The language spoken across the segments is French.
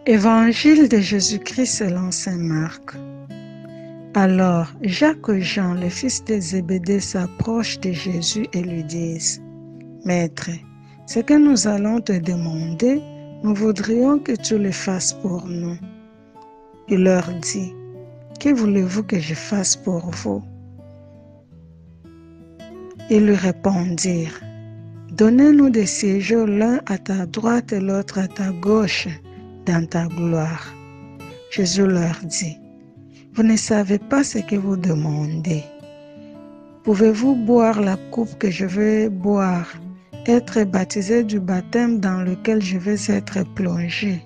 Évangile de Jésus-Christ selon saint Marc. Alors, Jacques et Jean, les fils de Zébédée, s'approchent de Jésus et lui disent : « Maître, ce que nous allons te demander, nous voudrions que tu le fasses pour nous. » Il leur dit : « Que voulez-vous que je fasse pour vous ?» Ils lui répondirent : « Donnez-nous de siéger l'un à ta droite et l'autre à ta gauche dans ta gloire. » Jésus leur dit : « Vous ne savez pas ce que vous demandez. Pouvez-vous boire la coupe que je vais boire, être baptisé du baptême dans lequel je vais être plongé ?»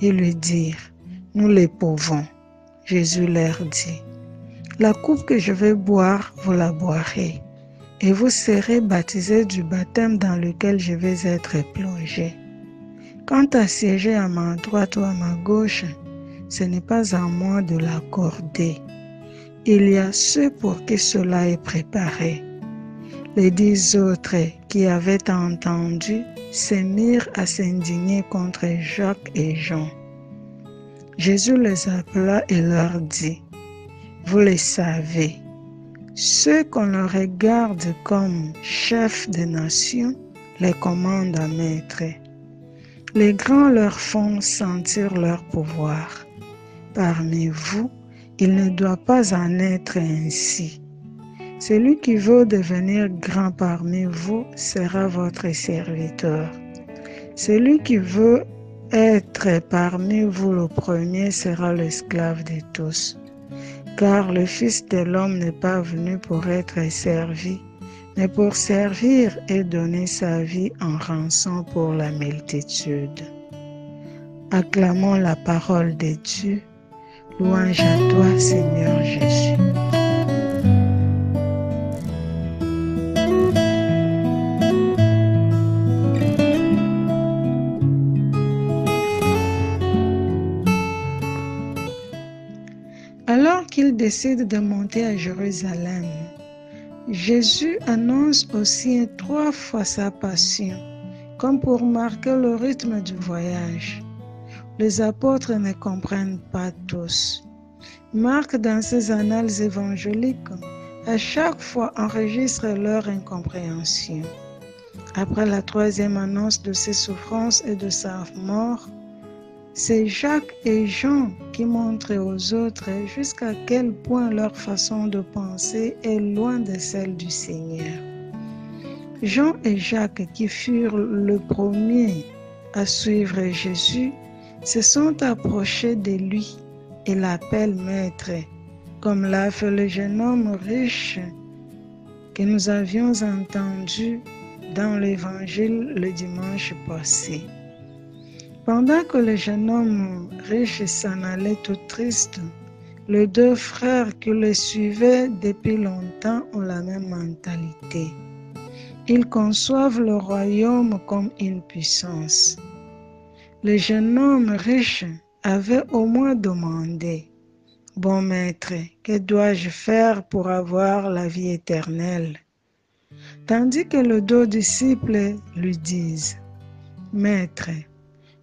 Ils lui dirent : « Nous le pouvons. » Jésus leur dit : « La coupe que je vais boire, vous la boirez, et vous serez baptisés du baptême dans lequel je vais être plongé. Quant à siéger à ma droite ou à ma gauche, ce n'est pas à moi de l'accorder. Il y a ceux pour qui cela est préparé. » Les 10 autres qui avaient entendu se mirent à s'indigner contre Jacques et Jean. Jésus les appela et leur dit : « Vous le savez, ceux qu'on regarde comme chefs de nation les commandent à maître. Les grands leur font sentir leur pouvoir. Parmi vous, il ne doit pas en être ainsi. Celui qui veut devenir grand parmi vous sera votre serviteur. Celui qui veut être parmi vous le premier sera l'esclave de tous. Car le Fils de l'homme n'est pas venu pour être servi, mais pour servir et donner sa vie en rançon pour la multitude. » Acclamons la parole de Dieu. Louange à toi, Seigneur Jésus. Alors qu'il décide de monter à Jérusalem, Jésus annonce aussi 3 fois sa passion, comme pour marquer le rythme du voyage. Les apôtres ne comprennent pas tous. Marc, dans ses annales évangéliques, à chaque fois enregistre leur incompréhension. Après la 3e annonce de ses souffrances et de sa mort, c'est Jacques et Jean qui montrent aux autres jusqu'à quel point leur façon de penser est loin de celle du Seigneur. Jean et Jacques, qui furent les premiers à suivre Jésus, se sont approchés de lui et l'appellent maître, comme l'a fait le jeune homme riche que nous avions entendu dans l'évangile le dimanche passé. Pendant que le jeune homme riche s'en allait tout triste, les 2 frères qui le suivaient depuis longtemps ont la même mentalité. Ils conçoivent le royaume comme une puissance. Le jeune homme riche avait au moins demandé : « Bon maître, que dois-je faire pour avoir la vie éternelle ?» Tandis que les 2 disciples lui disent : « Maître,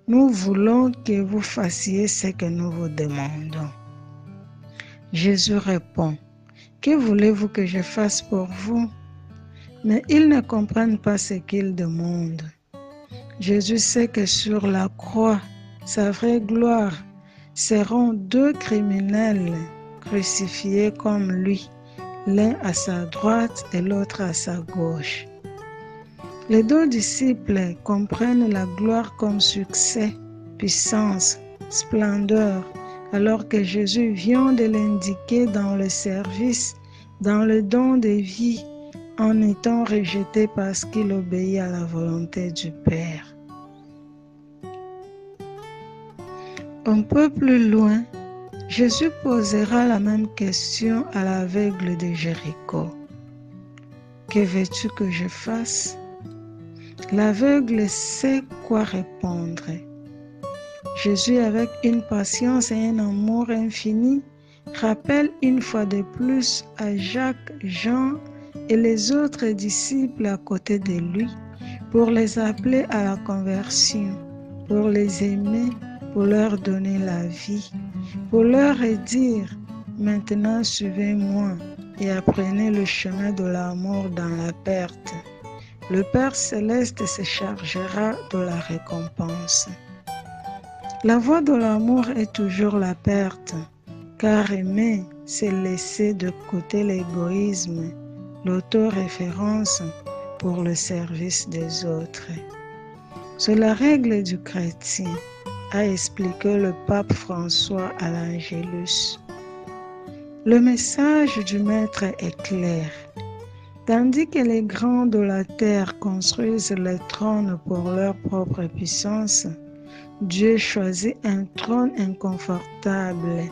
nous voulons que vous fassiez ce que nous vous demandons. » Jésus répond : « Que voulez-vous que je fasse pour vous ?» Mais ils ne comprennent pas ce qu'ils demandent. Jésus sait que sur la croix, sa vraie gloire, seront 2 criminels crucifiés comme lui, l'un à sa droite et l'autre à sa gauche. Les 2 disciples comprennent la gloire comme succès, puissance, splendeur, alors que Jésus vient de l'indiquer dans le service, dans le don de vie, en étant rejeté parce qu'il obéit à la volonté du Père. Un peu plus loin, Jésus posera la même question à l'aveugle de Jéricho. « Que veux-tu que je fasse ?» L'aveugle sait quoi répondre. Jésus, avec une patience et un amour infini, rappelle une fois de plus à Jacques, Jean et les autres disciples à côté de lui pour les appeler à la conversion, pour les aimer, pour leur donner la vie, pour leur dire « Maintenant suivez-moi et apprenez le chemin de l'amour dans la perte. Le Père céleste se chargera de la récompense. » La voie de l'amour est toujours la perte, car aimer, c'est laisser de côté l'égoïsme, l'autoréférence pour le service des autres. C'est la règle du chrétien, a expliqué le pape François à l'Angélus. Le message du Maître est clair. Tandis que les grands de la terre construisent les trônes pour leur propre puissance, Dieu choisit un trône inconfortable,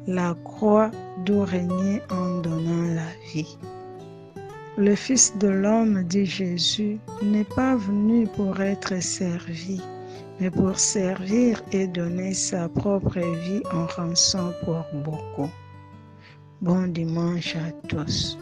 la croix d'où régner en donnant la vie. Le Fils de l'homme, dit Jésus, n'est pas venu pour être servi, mais pour servir et donner sa propre vie en rançon pour beaucoup. Bon dimanche à tous.